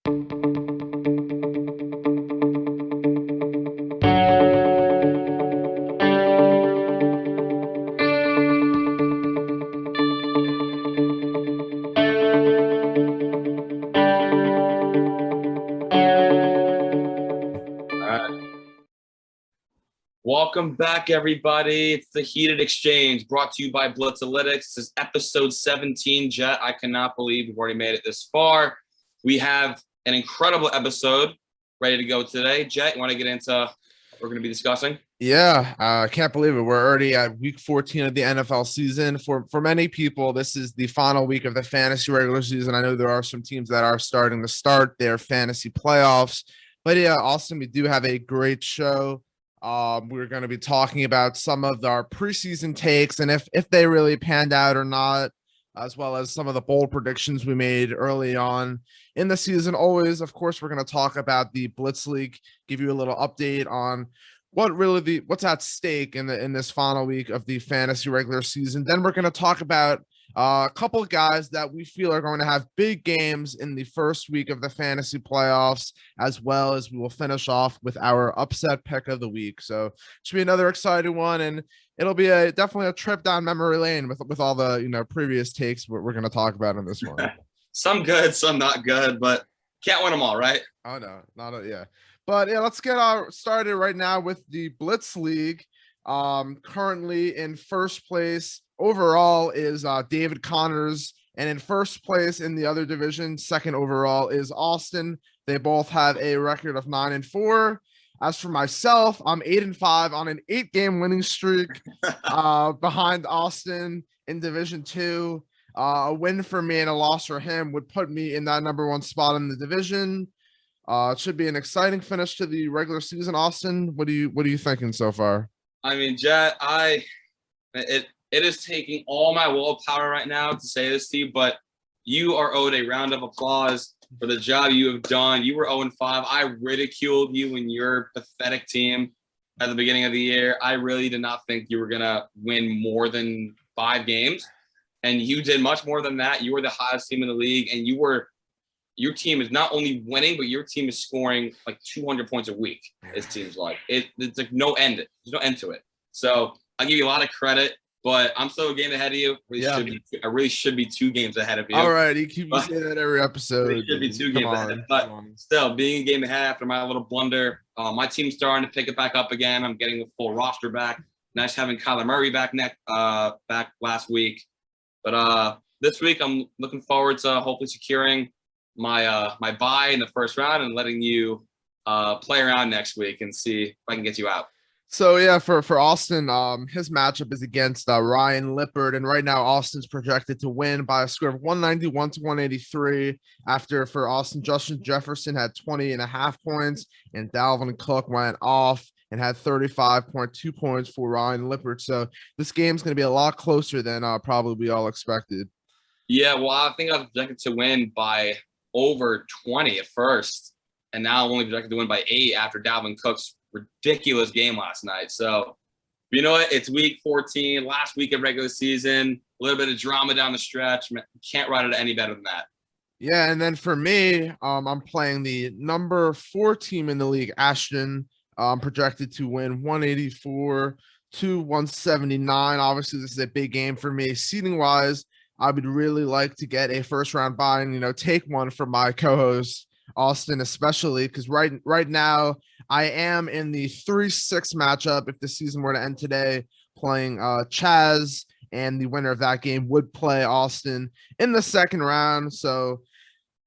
Welcome back, everybody. It's the Heated Exchange brought to you by Blitz. This is episode 17. Jett, I cannot believe we've already made it this far. We have an incredible episode ready to go today. Jett, you want to get into what we're going to be discussing? Yeah, I can't believe it. We're already at week 14 of the NFL season. For many people, this is the final week of the fantasy regular season. I know there are some teams that are starting to start their fantasy playoffs. But yeah, Austin, we do have a great show. We're going to be talking about some of our preseason takes and if they really panned out or not, as well as some of the bold predictions we made early on in the season. Always, of course, we're going to talk about the Blitz League, give you a little update on what's at stake in this final week of the fantasy regular season. Then we're going to talk about a couple of guys that we feel are going to have big games in the first week of the fantasy playoffs, as well as we will finish off with our upset pick of the week. So it should be another exciting one, and it'll be definitely a trip down memory lane with all the previous takes we're going to talk about in this one. Some good, some not good, but can't win them all, right? Oh no, yeah. But yeah, let's get started right now with the Blitz League. Currently in first place overall is David Connors, and in first place in the other division, second overall, is Austin. They both have a record of 9-4. As for myself, I'm 8-5 on an 8-game winning streak behind Austin in Division 2. A win for me and a loss for him would put me in that number 1 spot in the division. It should be an exciting finish to the regular season. Austin, what are you thinking so far? I mean, Jett, it is taking all my willpower right now to say this to you, but you are owed a round of applause for the job you have done. You were 0-5. I ridiculed you and your pathetic team at the beginning of the year. I really did not think you were going to win more than 5 games, and you did much more than that. You were the hottest team in the league, and your team is not only winning, but your team is scoring like 200 points a week. It seems like it's like no end. There's no end to it. So I'll give you a lot of credit, but I'm still a game ahead of you. I really should be 2 games ahead of you. All right, you keep saying that every episode. It should be 2 games ahead, but still being a game ahead after my little blunder. My team's starting to pick it back up again. I'm getting the full roster back. Nice having Kyler Murray back last week, but this week I'm looking forward to hopefully securing my bye in the first round and letting you play around next week and see if I can get you out. So yeah, for Austin, his matchup is against Ryan Lippert, and right now Austin's projected to win by a score of 191-183. For Austin, Justin Jefferson had 20.5 points, and Dalvin Cook went off and had 35.2 points for Ryan Lippert. So this game's going to be a lot closer than probably we all expected. Yeah, well, I think I was projected to win by over 20 at first, and now I'm only projected to win by 8 after Dalvin Cook's ridiculous game last night. So, you know what? It's week 14, last week of regular season, a little bit of drama down the stretch. Can't write it any better than that. Yeah, and then for me, I'm playing the number 4 team in the league, Ashton. Projected to win 184-179. Obviously, this is a big game for me. Seating wise, I would really like to get a first round bye and, take one for my co-host, Austin, especially because right now I am in the 3-6 matchup. If the season were to end today, playing Chaz, and the winner of that game would play Austin in the second round. So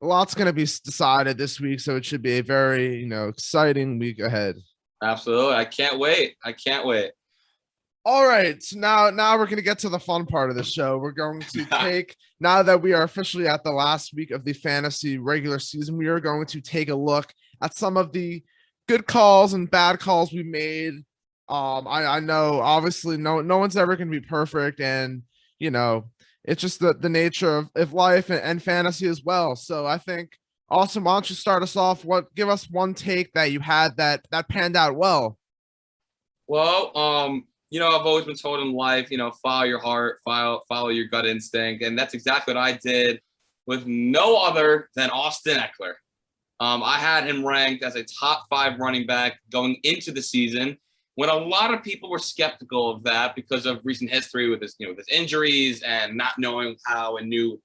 a lot's going to be decided this week. So it should be a very, exciting week ahead. Absolutely. I can't wait. All right, so now we're going to get to the fun part of the show. We're going to take, now that we are officially at the last week of the fantasy regular season, we are going to take a look at some of the good calls and bad calls we made. I know, obviously, no one's ever going to be perfect, and, it's just the nature of life and fantasy as well. So I think, Austin, why don't you start us off? Give us one take that you had that panned out well. Well, I've always been told in life, follow your heart, follow your gut instinct. And that's exactly what I did with no other than Austin Eckler. I had him ranked as a top 5 running back going into the season, when a lot of people were skeptical of that because of recent history with his, with his injuries and not knowing how a new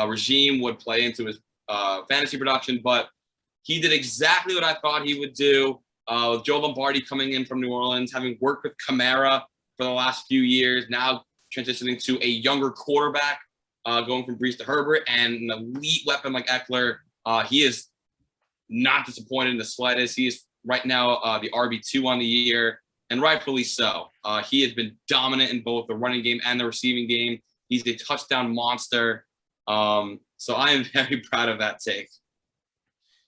regime would play into his fantasy production. But he did exactly what I thought he would do. With Joe Lombardi coming in from New Orleans, having worked with Kamara for the last few years, now transitioning to a younger quarterback, going from Brees to Herbert, and an elite weapon like Eckler. He is not disappointed in the slightest. He is right now the RB2 on the year, and rightfully so. He has been dominant in both the running game and the receiving game. He's a touchdown monster. So I am very proud of that take.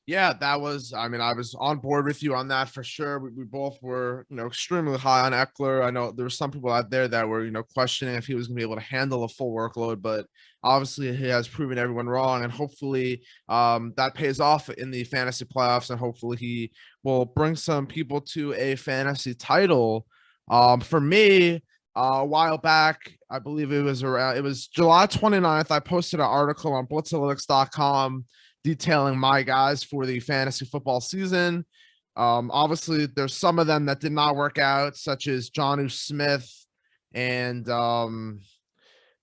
Yeah, I was on board with you on that for sure. We both were, extremely high on Eckler. I know there were some people out there that were, questioning if he was going to be able to handle a full workload, but obviously he has proven everyone wrong. And hopefully that pays off in the fantasy playoffs, and hopefully he will bring some people to a fantasy title. For me, a while back, I believe it was July 29th. I posted an article on blitzanalytics.com detailing my guys for the fantasy football season. Obviously, there's some of them that did not work out, such as Jonnu Smith and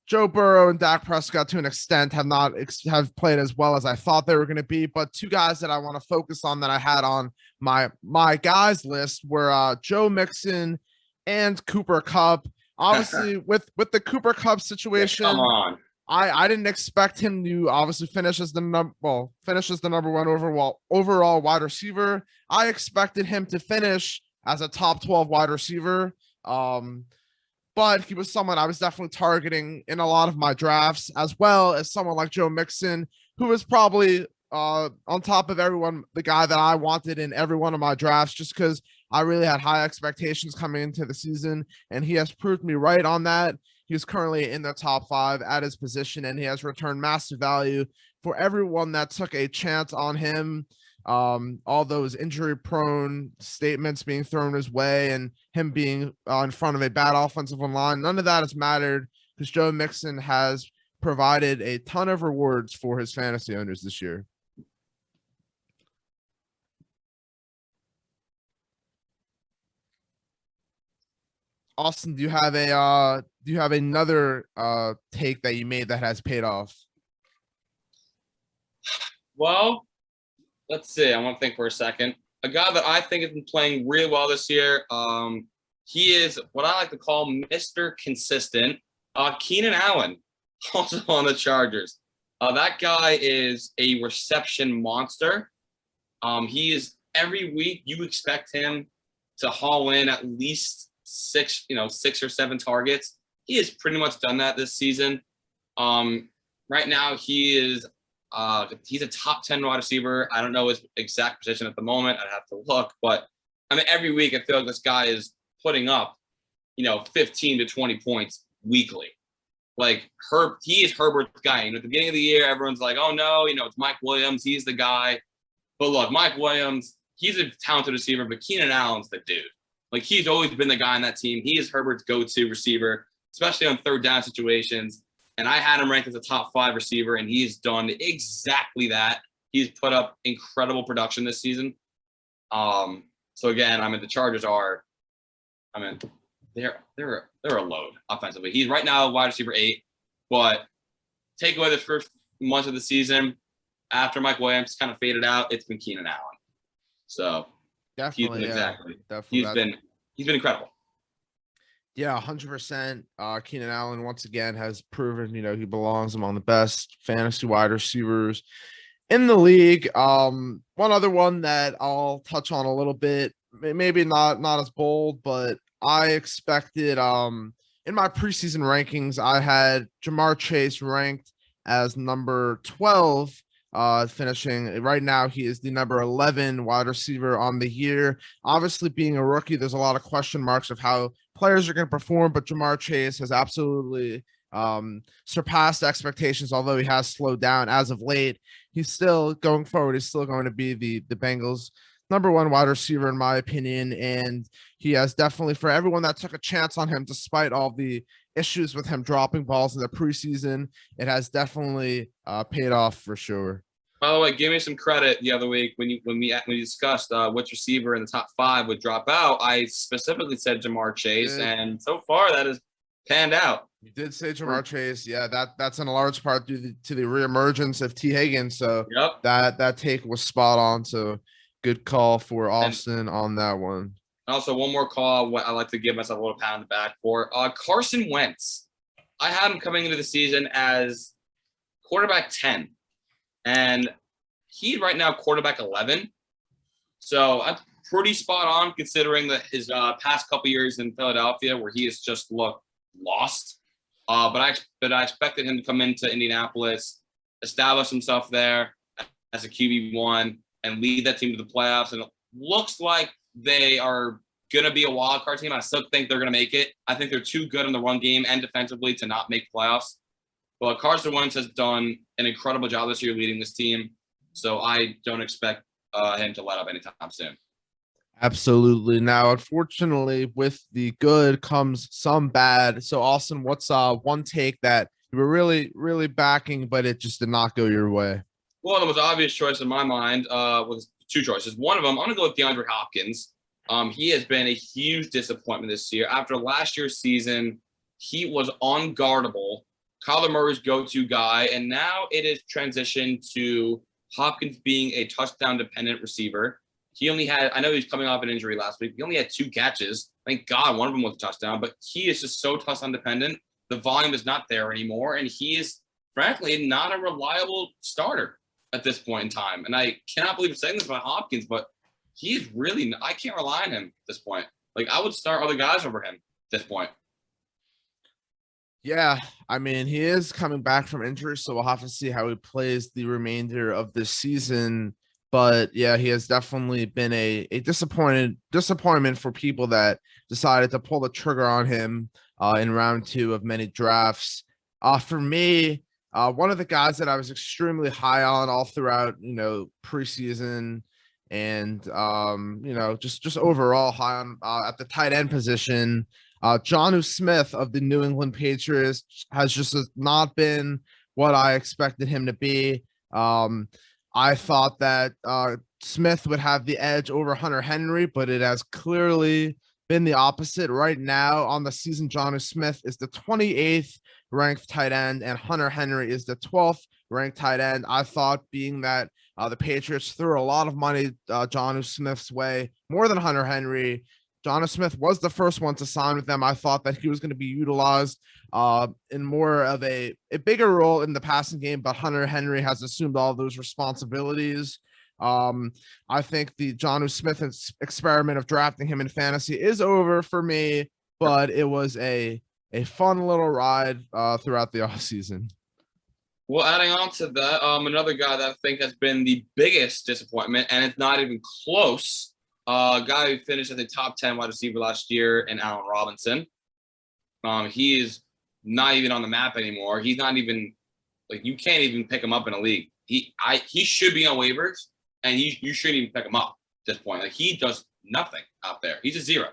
Joe Burrow and Dak Prescott to an extent have played as well as I thought they were going to be. But two guys that I want to focus on that I had on my guys list were Joe Mixon and Cooper Kupp. Obviously, with the Cooper Kupp situation, come on. I didn't expect him to obviously finish as the number one overall wide receiver. I expected him to finish as a top 12 wide receiver. But he was someone I was definitely targeting in a lot of my drafts, as well as someone like Joe Mixon, who was probably on top of everyone, the guy that I wanted in every one of my drafts, just because I really had high expectations coming into the season, and he has proved me right on that. He's currently in the top 5 at his position, and he has returned massive value for everyone that took a chance on him. All those injury-prone statements being thrown his way and him being in front of a bad offensive line, none of that has mattered because Joe Mixon has provided a ton of rewards for his fantasy owners this year. Austin, do you have another take that you made that has paid off? Well, let's see. I want to think for a second. A guy that I think has been playing really well this year. He is what I like to call Mr. Consistent. Keenan Allen, also on the Chargers. That guy is a reception monster. He is every week you expect him to haul in at least 6 or 7 targets. He has pretty much done that this season. Right now he's a top 10 wide receiver. I don't know his exact position at the moment. I'd have to look, but every week I feel like this guy is putting up, 15 to 20 points weekly. Like he is Herbert's guy. At the beginning of the year, everyone's like, oh no, it's Mike Williams. He's the guy. But look, Mike Williams, he's a talented receiver, but Keenan Allen's the dude. Like he's always been the guy on that team. He is Herbert's go-to receiver, especially on third down situations. And I had him ranked as a top 5 receiver, and he's done exactly that. He's put up incredible production this season. So again, the Chargers are, they're a load offensively. He's right now wide receiver 8, but take away the first months of the season after Mike Williams kind of faded out, it's been Keenan Allen. So definitely, he's been incredible. Yeah, 100%. Keenan Allen once again has proven, he belongs among the best fantasy wide receivers in the league. One other one that I'll touch on a little bit, maybe not as bold, but I expected in my preseason rankings, I had Jamar Chase ranked as number 12, finishing right now. He is the number 11 wide receiver on the year. Obviously, being a rookie, there's a lot of question marks of how players are going to perform, but Jamar Chase has absolutely surpassed expectations, although he has slowed down as of late. He's still going forward. He's still going to be the Bengals' number 1 wide receiver, in my opinion. And he has definitely, for everyone that took a chance on him, despite all the issues with him dropping balls in the preseason, it has definitely paid off for sure. By the way, give me some credit the other week when we discussed which receiver in the top 5 would drop out. I specifically said Jamar Chase, and so far that has panned out. You did say Jamar Chase. Yeah, that's in a large part due to the reemergence of T. Higgins. So yep. that take was spot on. So good call for Austin on that one. Also, one more call. What I like to give myself a little pat on the back for Carson Wentz. I had him coming into the season as quarterback 10, and he's right now quarterback 11. So that's pretty spot on considering that his past couple years in Philadelphia, where he has just looked lost. But I expected him to come into Indianapolis, establish himself there as a QB1, and lead that team to the playoffs. And it looks like they are going to be a wild card team. I still think they're going to make it. I think they're too good in the run game and defensively to not make playoffs. But Carson Wentz has done an incredible job this year leading this team. So I don't expect him to let up anytime soon. Absolutely. Now, unfortunately, with the good comes some bad. So, Austin, what's one take that you were really, really backing, but it just did not go your way? Well, the most obvious choice in my mind was two choices. One of them, I'm going to go with Deandre Hopkins. He has been a huge disappointment this year. After last year's season, he was unguardable, Kyler Murray's go-to guy, and now it is transitioned to Hopkins being a touchdown-dependent receiver. He only had, I know he was coming off an injury last week. He only had 2 catches. Thank God one of them was a touchdown, but he is just so touchdown dependent. The volume is not there anymore, and he is, frankly, not a reliable starter at this point in time. And I cannot believe I'm saying this about Hopkins, but he's really, I can't rely on him at this point. Like, I would start other guys over him at this point. Yeah, I mean, he is coming back from injury, so we'll have to see how he plays the remainder of this season. But yeah, he has definitely been a disappointment for people that decided to pull the trigger on him in round 2 of many drafts. For me, one of the guys that I was extremely high on all throughout, preseason and just overall high on at the tight end position. Jonnu Smith of the New England Patriots has just not been what I expected him to be. I thought that Smith would have the edge over Hunter Henry, but it has clearly been the opposite. Right now on the season, Jonnu Smith is the 28th ranked tight end, and Hunter Henry is the 12th ranked tight end. I thought, being that the Patriots threw a lot of money Jonnu Smith's way, more than Hunter Henry, Jonnu Smith was the first one to sign with them. I thought that he was going to be utilized in more of a bigger role in the passing game, but Hunter Henry has assumed all those responsibilities. I think the Jonnu Smith experiment of drafting him in fantasy is over for me, but it was a fun little ride throughout the offseason. Well, adding on to that, another guy that I think has been the biggest disappointment, and it's not even close, guy who finished as a top 10 wide receiver last year in Allen Robinson. He is not even on the map anymore. He's not even, like, you can't even pick him up in a league. He should be on waivers, and you shouldn't even pick him up at this point. Like, he does nothing out there. He's a zero.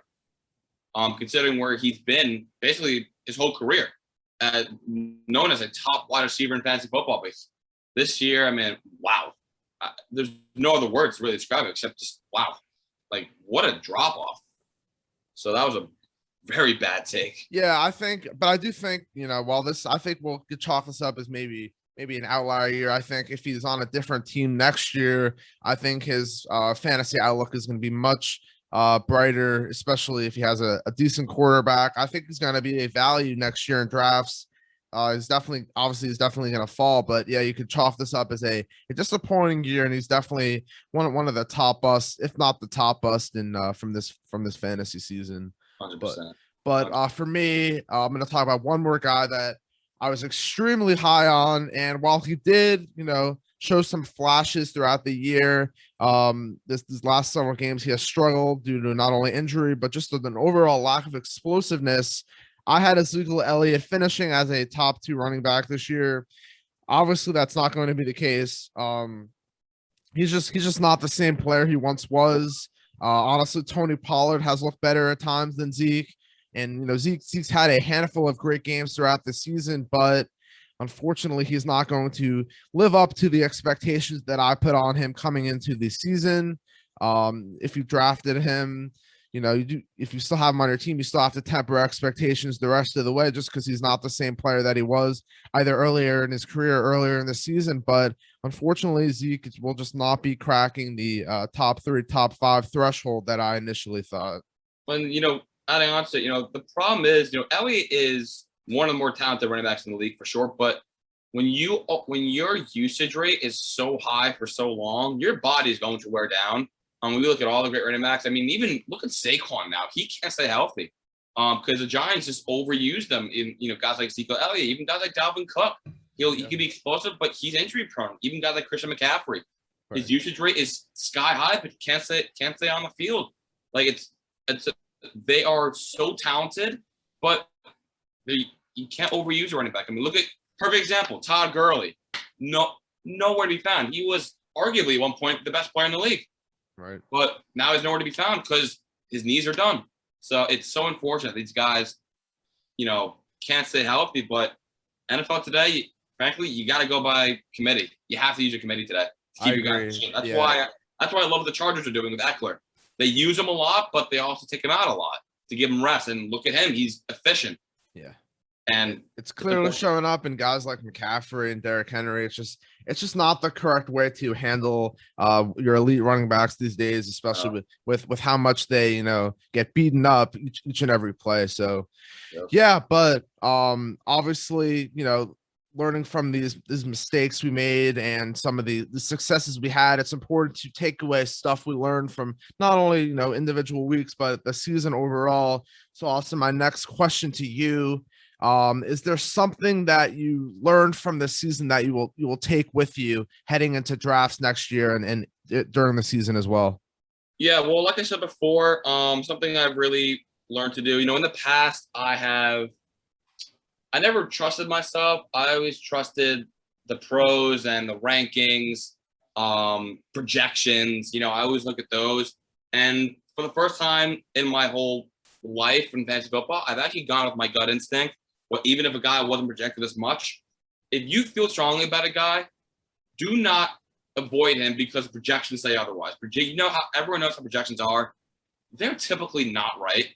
Considering where he's been basically his whole career, known as a top wide receiver in fantasy football. But this year, I mean, wow. There's no other words to really describe it except just wow. Like, what a drop off. So that was a very bad take. Yeah, I do think, I think we'll chalk this up as maybe an outlier year. I think if he's on a different team next year, I think his fantasy outlook is going to be much brighter, especially if he has a decent quarterback. I think he's going to be a value next year in drafts. He's definitely going to fall, but yeah, you could chalk this up as a disappointing year, and he's definitely one of the top busts, if not the top bust in from this fantasy season. 100%. But for me, I'm going to talk about one more guy that I was extremely high on, and while he did, show some flashes throughout the year, these last several games he has struggled due to not only injury but just an overall lack of explosiveness. I had a Zukul Elliott finishing as a top 2 running back this year. Obviously, that's not going to be the case. He's just not the same player he once was. Honestly, Tony Pollard has looked better at times than Zeke. And, Zeke's had a handful of great games throughout the season, but unfortunately, he's not going to live up to the expectations that I put on him coming into the season. If you drafted him, if you still have him on your team, you still have to temper expectations the rest of the way, just because he's not the same player that he was either earlier in his career, earlier in the season. But unfortunately, Zeke will just not be cracking the top 3, top 5 threshold that I initially thought. When, adding on to it, the problem is, Elliott is one of the more talented running backs in the league for sure. But when your usage rate is so high for so long, your body is going to wear down. When we look at all the great running backs, I mean, even look at Saquon now. He can't stay healthy because the Giants just overuse them in, guys like Zukul Elliott, even guys like Dalvin Cook. He can be explosive, but he's injury prone. Even guys like Christian McCaffrey. Right. His usage rate is sky high, but can't stay on the field. Like they are so talented, but you can't overuse a running back. I mean, look at perfect example, Todd Gurley. Nowhere to be found. He was arguably at one point the best player in the league. Right. But now he's nowhere to be found because his knees are done. So it's so unfortunate these guys, can't stay healthy. But NFL today, frankly, you got to go by committee. You have to use your committee today to keep your guys. That's why I love what the Chargers are doing with Eckler. They use him a lot, but they also take him out a lot to give him rest. And look at him; he's efficient. Yeah. And it's clearly showing up in guys like McCaffrey and Derrick Henry. It's just not the correct way to handle your elite running backs these days, especially with how much they get beaten up each and every play. So but obviously learning from these mistakes we made and some of the successes we had, it's important to take away stuff we learned from not only individual weeks but the season overall. So Austin, my next question to you. Is there something that you learned from this season that you will take with you heading into drafts next year and during the season as well? Yeah, well, like I said before, something I've really learned to do, in the past, I never trusted myself. I always trusted the pros and the rankings, projections, I always look at those. And for the first time in my whole life in fantasy football, I've actually gone with my gut instinct. Well, even if a guy wasn't projected as much, if you feel strongly about a guy, do not avoid him because projections say otherwise. How everyone knows how projections are. They're typically not right.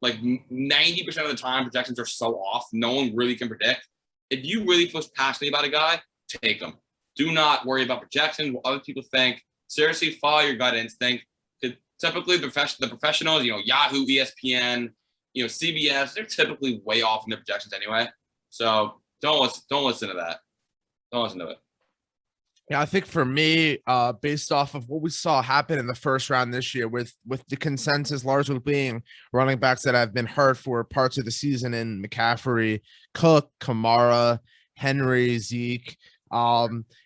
Like 90% of the time, projections are so off. No one really can predict. If you really feel passionate about a guy, take him. Do not worry about projections, what other people think. Seriously, follow your gut instinct. Because typically, the professionals, Yahoo, ESPN, CBS, they're typically way off in their projections anyway. So don't listen to that. Don't listen to it. Yeah, I think for me, based off of what we saw happen in the first round this year, with the consensus largely being running backs that have been hurt for parts of the season in McCaffrey, Cook, Kamara, Henry, Zeke,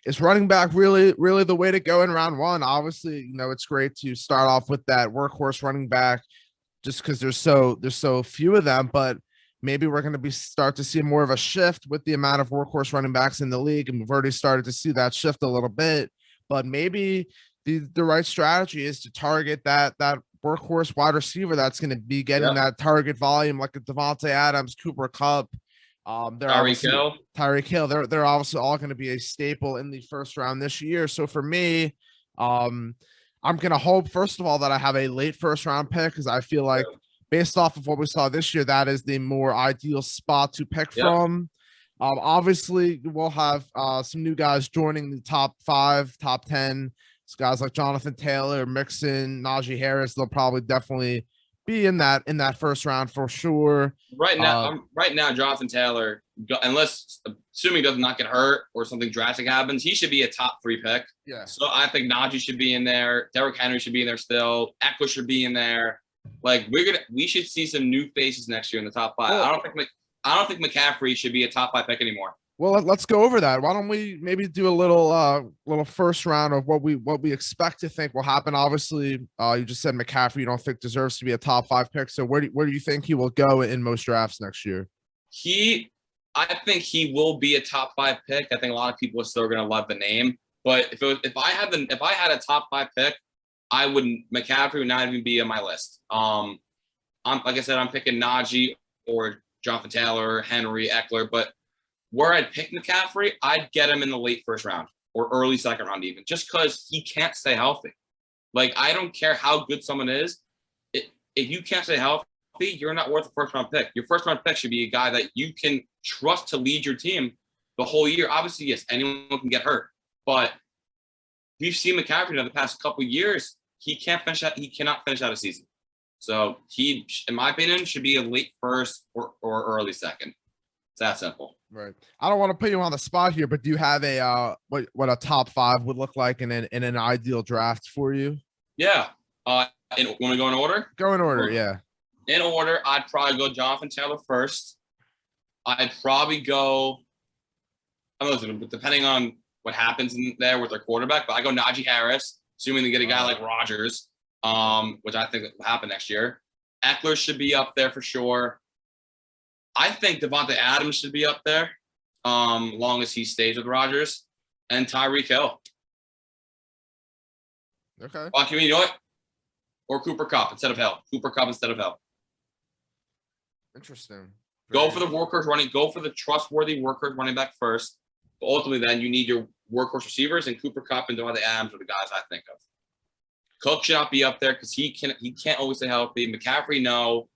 is running back really the way to go in round one? Obviously, it's great to start off with that workhorse running back, just because there's so few of them, but maybe we're going to start to see more of a shift with the amount of workhorse running backs in the league. And we've already started to see that shift a little bit, but maybe the right strategy is to target that workhorse wide receiver that's going to be getting that target volume, like a Devontae Adams, Cooper Kupp, Tyreek Hill. They're obviously all going to be a staple in the first round this year. So for me, I'm going to hope, first of all, that I have a late first round pick, because I feel like based off of what we saw this year, that is the more ideal spot to pick from. Obviously, we'll have some new guys joining the top 5, top 10. It's guys like Jonathan Taylor, Mixon, Najee Harris. They'll probably definitely be in that first round for sure. Right now, Jonathan Taylor, assuming he does not get hurt or something drastic happens, he should be a top 3 pick. Yeah. So I think Najee should be in there. Derrick Henry should be in there still. Eckler should be in there. Like we should see some new faces next year in the top 5. I don't think McCaffrey should be a top 5 pick anymore. Well, let's go over that. Why don't we maybe do a little first round of what we expect to think will happen? Obviously, you just said McCaffrey you don't think deserves to be a top 5 pick. So where do you think he will go in most drafts next year? I think he will be a top 5 pick. I think a lot of people are still going to love the name. But if I had a top 5 pick, McCaffrey would not even be on my list. Like I said, I'm picking Najee or Jonathan Taylor, Henry, Eckler, but where I'd pick McCaffrey, I'd get him in the late first round or early second round even, just because he can't stay healthy. Like, I don't care how good someone is. If you can't stay healthy, you're not worth a first-round pick. Your first-round pick should be a guy that you can trust to lead your team the whole year. Obviously, yes, anyone can get hurt. But we've seen McCaffrey in the past couple of years. He cannot finish out a season. So he, in my opinion, should be a late first or early second. It's that simple. Right. I don't want to put you on the spot here, but do you have a what a top 5 would look like in an ideal draft for you? Yeah. Want to go in order? Go in order, yeah. In order, I'd probably go Jonathan Taylor first. I'd probably go, I don't know, depending on what happens in there with their quarterback, but I go Najee Harris, assuming they get a guy like Rodgers, which I think will happen next year. Eckler should be up there for sure. I think Devontae Adams should be up there, long as he stays with Rodgers, and Tyreek Hill. Okay. You know what? Or Cooper Kupp instead of Hill. Cooper Kupp instead of Hill. Interesting. Go for the workhorse running. Go for the trustworthy workhorse running back first. But ultimately, then you need your workhorse receivers, and Cooper Kupp and Devontae Adams are the guys I think of. Cook should not be up there because he can't always stay healthy. McCaffrey, no.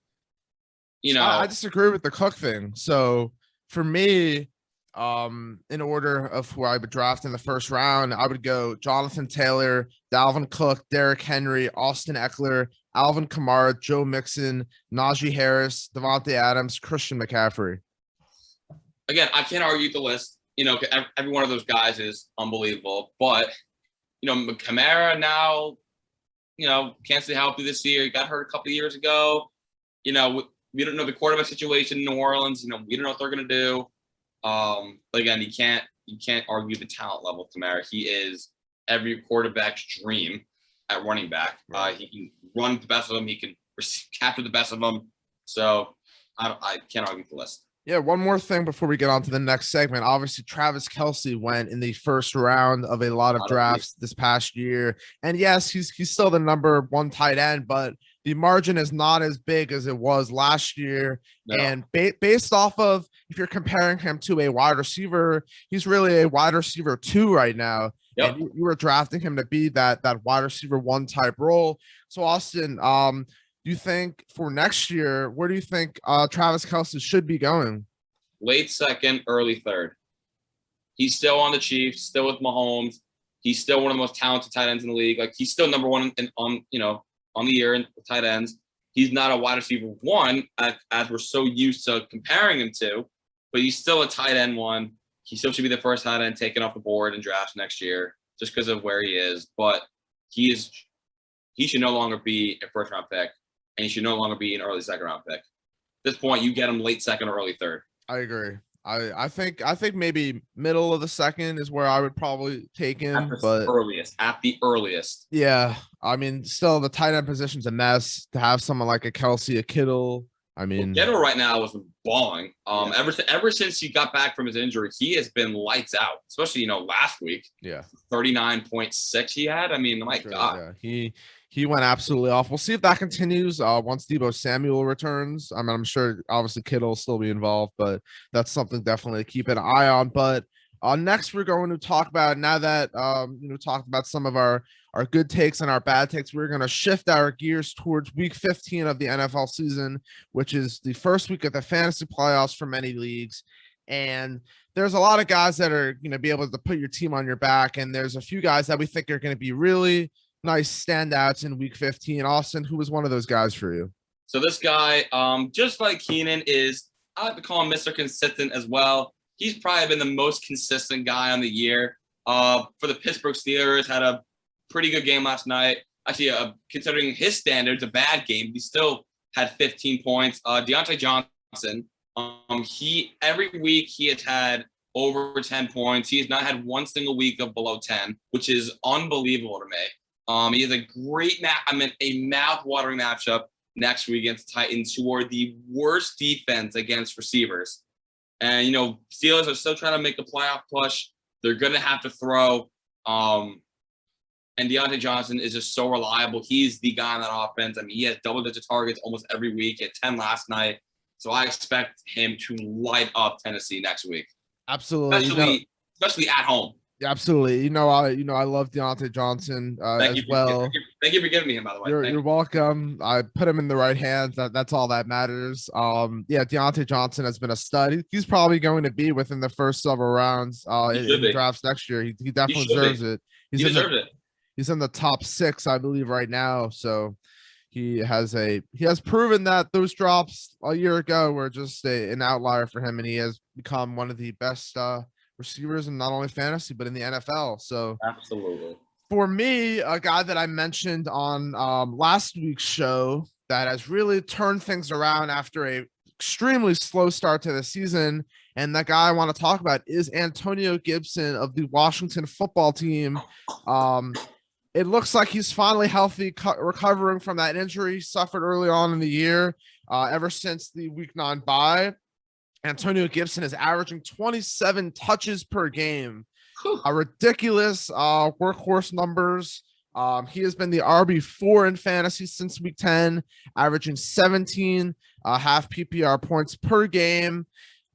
I disagree with the Cook thing. So for me, in order of who I would draft in the first round, I would go Jonathan Taylor, Dalvin Cook, Derrick Henry, Austin Eckler, Alvin Kamara, Joe Mixon, Najee Harris, Devontae Adams, Christian McCaffrey. Again, I can't argue the list. Every one of those guys is unbelievable. But, Kamara now, can't stay healthy this year. He got hurt a couple of years ago. We don't know the quarterback situation in New Orleans. We don't know what they're going to do. But again, you can't argue the talent level of Kamara. He is every quarterback's dream at running back. Right. He can run the best of them. He can capture the best of them. So I can't argue the list. Yeah, one more thing before we get on to the next segment. Obviously, Travis Kelsey went in the first round of a lot of drafts this past year. And yes, he's still the number 1 tight end, but the margin is not as big as it was last year. No. And based off of, if you're comparing him to a wide receiver, he's really a wide receiver 2 right now. Yep. And you were drafting him to be that wide receiver 1 type role. So Austin, do you think for next year, where do you think Travis Kelsey should be going? Late second, early third. He's still on the Chiefs, still with Mahomes. He's still one of the most talented tight ends in the league. Like, he's still number 1 on the year in tight ends. He's not a wide receiver 1 as we're so used to comparing him to, but he's still a tight end 1. He still should be the first tight end taken off the board in drafts next year just because of where he is. But he should no longer be a first round pick. And he should no longer be an early second round pick. At this point, you get him late second or early third. I agree. I think maybe middle of the second is where I would probably take him. At the earliest. Yeah. I mean, still the tight end position's a mess. To have someone like a Kelsey, a Kittle. I mean, Kittle right now was balling. Ever since he got back from his injury, he has been lights out. Especially last week. Yeah. 39.6 he had. I mean, my God. Yeah. He went absolutely off. We'll see if that continues once Deebo Samuel returns. I mean, I'm sure obviously Kittle will still be involved, but that's something definitely to keep an eye on. But next, we're going to talk about, now that talked about some of our good takes and our bad takes, we're going to shift our gears towards week 15 of the NFL season, which is the first week of the fantasy playoffs for many leagues. And there's a lot of guys that are going to be able to put your team on your back. And there's a few guys that we think are going to be really nice standouts in week 15. Austin, who was one of those guys for you? So this guy, just like Keenan, I like to call him Mr. Consistent as well. He's probably been the most consistent guy on the year. For the Pittsburgh Steelers, had a pretty good game last night. Actually, considering his standards, a bad game. He still had 15 points. Deonte Johnson, every week he has had over 10 points. He has not had one single week of below 10, which is unbelievable to me. He has a great mouth-watering matchup next week against the Titans, who are the worst defense against receivers. And, Steelers are still trying to make a playoff push. They're going to have to throw. And Deonte Johnson is just so reliable. He's the guy in that offense. I mean, he has double-digit targets almost every week. He had 10 last night. So I expect him to light up Tennessee next week. Absolutely. Especially at home. Absolutely. I love Deonte Johnson Thank as you. well. Thank you for giving me him, by the way. You're welcome. I put him in the right hands. That's all that matters. Yeah, Deonte Johnson has been a stud. He's probably going to be within the first several rounds in the drafts next year. He definitely deserves it. He deserves it. He's in the top 6, I believe, right now. So he has proven that those drops a year ago were just an outlier for him, and he has become one of the best receivers in not only fantasy but in the NFL. So absolutely, for me, a guy that I mentioned on last week's show that has really turned things around after a extremely slow start to the season, and that guy I want to talk about is Endzonio Gibson of the Washington football team. It looks like he's finally healthy, recovering from that injury he suffered early on in the year. Ever since the week 9 bye, Endzonio Gibson is averaging 27 touches per game. A ridiculous workhorse numbers. He has been the RB4 in fantasy since week 10, averaging 17 half PPR points per game.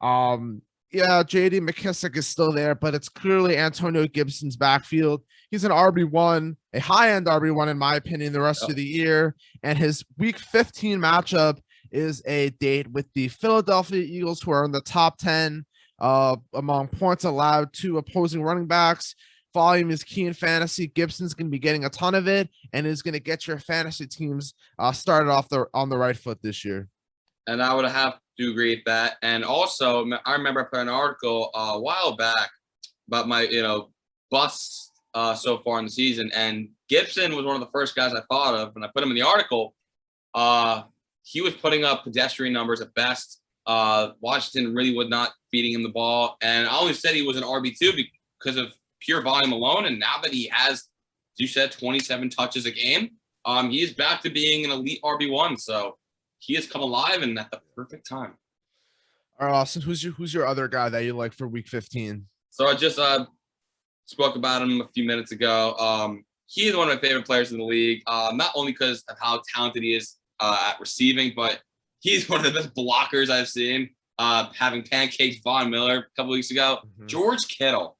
Yeah, JD McKissick is still there, but it's clearly Endzonio Gibson's backfield. He's an RB1, a high-end RB1 in my opinion, the rest of the year. And his week 15 matchup is a date with the Philadelphia Eagles, who are in the top 10 among points allowed to opposing running backs. Volume is key in fantasy. Gibson's going to be getting a ton of it and is going to get your fantasy teams started off on the right foot this year. And I would have to agree with that. And also, I remember I put an article a while back about my, busts so far in the season. And Gibson was one of the first guys I thought of, and I put him in the article. He was putting up pedestrian numbers at best. Washington really was not feeding him the ball. And I only said he was an RB2 because of pure volume alone. And now that he has, as you said, 27 touches a game, he is back to being an elite RB1. So he has come alive and at the perfect time. All right, Austin, who's your other guy that you like for week 15? So I just spoke about him a few minutes ago. He is one of my favorite players in the league, not only because of how talented he is at receiving, but he's one of the best blockers I've seen, having pancaked Von Miller a couple weeks ago. Mm-hmm. George Kittle.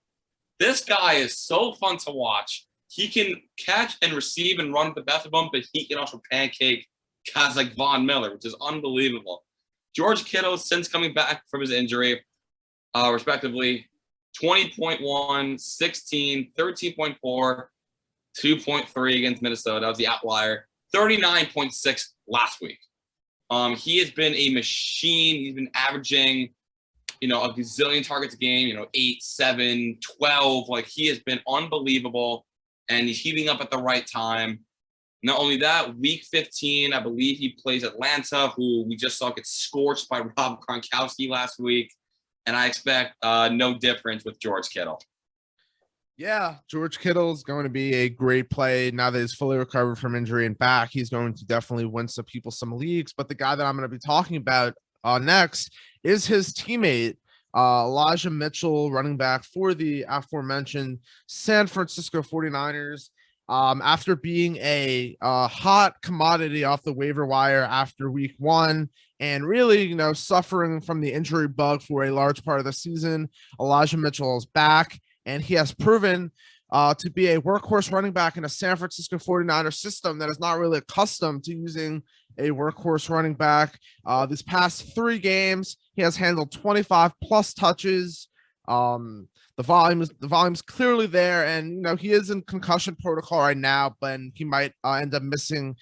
This guy is so fun to watch. He can catch and receive and run the best of them, but he can also pancake guys like Von Miller, which is unbelievable. George Kittle, since coming back from his injury, respectively, 20.1, 16, 13.4, 2.3 against Minnesota. That was the outlier. 39.6 last week. He has been a machine. He's been averaging, a gazillion targets a game, 8, 7, 12. Like, he has been unbelievable, and he's heating up at the right time. Not only that, week 15, I believe he plays Atlanta, who we just saw get scorched by Rob Gronkowski last week. And I expect no difference with George Kittle. Yeah, George Kittle is going to be a great play now that he's fully recovered from injury and back. He's going to definitely win some people some leagues. But the guy that I'm going to be talking about next is his teammate, Elijah Mitchell, running back for the aforementioned San Francisco 49ers. After being a hot commodity off the waiver wire after week 1 and really, suffering from the injury bug for a large part of the season, Elijah Mitchell is back, and he has proven to be a workhorse running back in a San Francisco 49ers system that is not really accustomed to using a workhorse running back. These past 3 games, he has handled 25 plus touches. The volume's clearly there, and he is in concussion protocol right now, but he might end up missing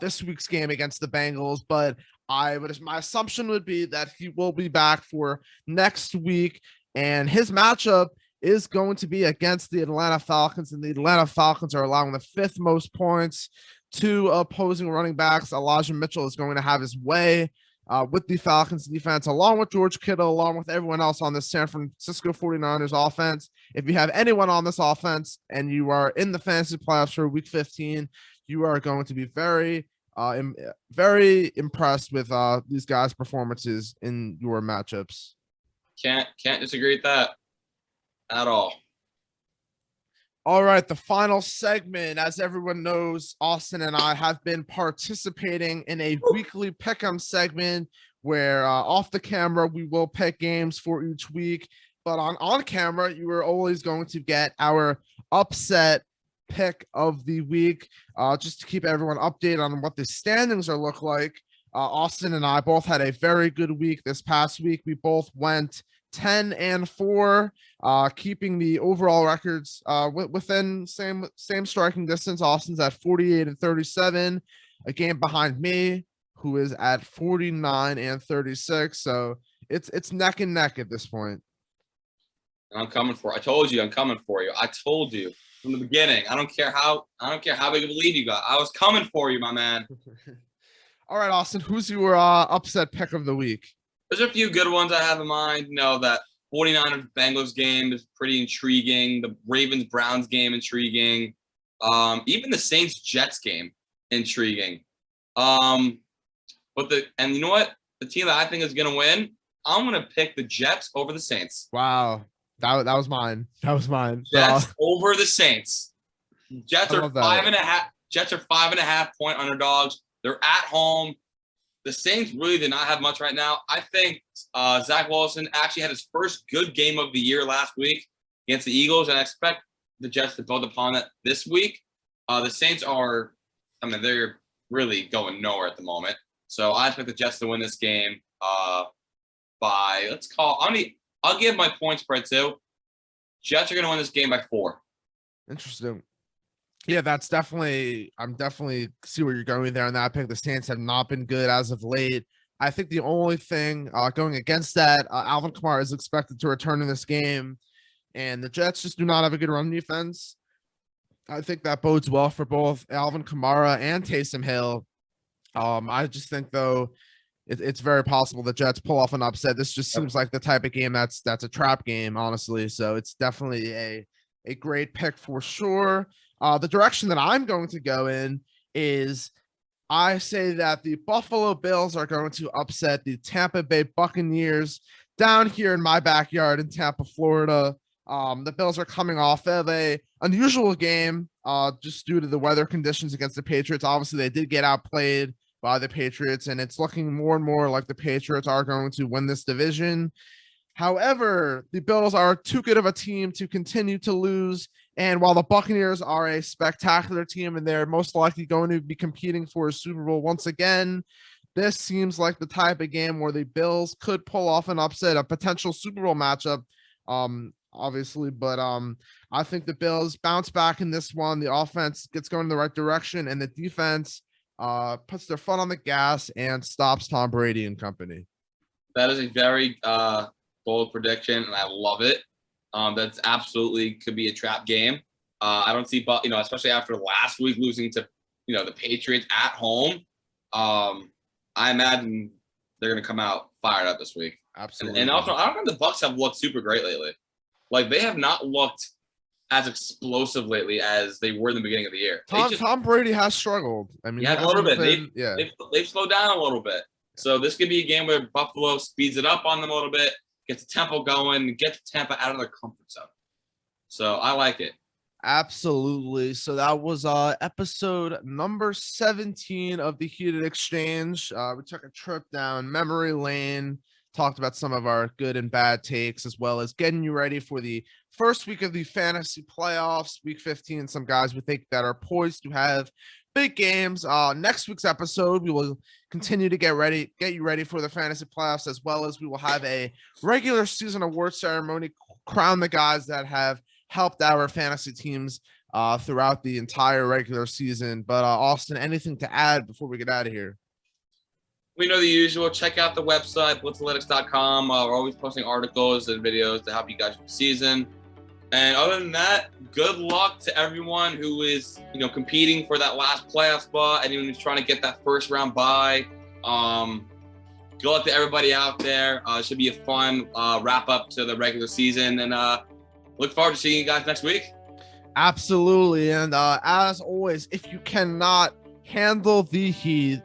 this week's game against the Bengals. But my assumption would be that he will be back for next week, and his matchup is going to be against the Atlanta Falcons, and the Atlanta Falcons are allowing the 5th most points to opposing running backs. Elijah Mitchell is going to have his way with the Falcons defense, along with George Kittle, along with everyone else on the San Francisco 49ers offense. If you have anyone on this offense and you are in the fantasy playoffs for week 15, you are going to be very, very impressed with these guys' performances in your matchups. Can't disagree with that at all. All right, the final segment. As everyone knows, Austin and I have been participating in a weekly pick'em segment where off the camera, we will pick games for each week. But on camera, you were always going to get our upset pick of the week, just to keep everyone updated on what the standings are look like. Austin and I both had a very good week this past week. We both went 10-4, keeping the overall records within same striking distance. Austin's at 48-37, a game behind me, who is at 49-36. So it's neck and neck at this point. I'm coming for. I told you, I'm coming for you. I told you from the beginning. I don't care how big of a lead you got. I was coming for you, my man. All right, Austin, who's your upset pick of the week? There's a few good ones I have in mind. You know, that 49ers Bengals game is pretty intriguing. The Ravens Browns game intriguing. Even the Saints Jets game intriguing. But you know what? The team that I think is gonna win, I'm gonna pick the Jets over the Saints. Wow. That was mine. Jets over the Saints. Jets are 5.5. Jets are 5.5 point underdogs. They're at home. The Saints really did not have much right now. I think Zach Wilson actually had his first good game of the year last week against the Eagles, and I expect the Jets to build upon it this week. The Saints they're really going nowhere at the moment. So I expect the Jets to win this game by, I'll give my point spread too. Jets are going to win this game by 4. Interesting. Yeah, I'm definitely see where you're going there on that pick. The Saints have not been good as of late. I think the only thing going against that, Alvin Kamara is expected to return in this game, and the Jets just do not have a good run defense. I think that bodes well for both Alvin Kamara and Taysom Hill. I just think, though, it's very possible the Jets pull off an upset. This just seems like the type of game that's a trap game, honestly. So it's definitely a great pick for sure. The direction that I'm going to go in is I say that the Buffalo Bills are going to upset the Tampa Bay Buccaneers down here in my backyard in Tampa, Florida. The Bills are coming off of a unusual game just due to the weather conditions against the Patriots. Obviously, they did get outplayed by the Patriots, and it's looking more and more like the Patriots are going to win this division. However, the Bills are too good of a team to continue to lose. And while the Buccaneers are a spectacular team and they're most likely going to be competing for a Super Bowl once again, this seems like the type of game where the Bills could pull off an upset, a potential Super Bowl matchup, obviously. But I think the Bills bounce back in this one. The offense gets going in the right direction, and the defense puts their foot on the gas and stops Tom Brady and company. That is a very bold prediction, and I love it. That's absolutely could be a trap game. I don't see, but especially after last week losing to, the Patriots at home. I imagine they're going to come out fired up this week. Absolutely. And also, I don't think the Bucs have looked super great lately. Like, they have not looked as explosive lately as they were in the beginning of the year. Tom Brady has struggled. I mean, a little bit. They've slowed down a little bit. So this could be a game where Buffalo speeds it up on them a little bit, gets the tempo going, gets Tampa out of their comfort zone. So I like it. Absolutely. So that was episode number 17 of the Heated Exchange. We took a trip down memory lane, talked about some of our good and bad takes, as well as getting you ready for the first week of the fantasy playoffs, week 15. Some guys we think that are poised to have big games. Next week's episode, we will continue to get you ready for the fantasy playoffs, as well as we will have a regular season award ceremony, crown the guys that have helped our fantasy teams throughout the entire regular season. But Austin, anything to add before we get out of here? We know the usual. Check out the website, blitzalytics.com. We're always posting articles and videos to help you guys with the season. And other than that, good luck to everyone who is, competing for that last playoff spot. Anyone who's trying to get that first round bye. Good luck to everybody out there. It should be a fun wrap up to the regular season. And look forward to seeing you guys next week. Absolutely. And as always, if you cannot handle the heat,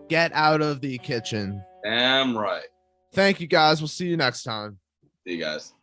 get out of the kitchen. Damn right. Thank you, guys. We'll see you next time. See you guys.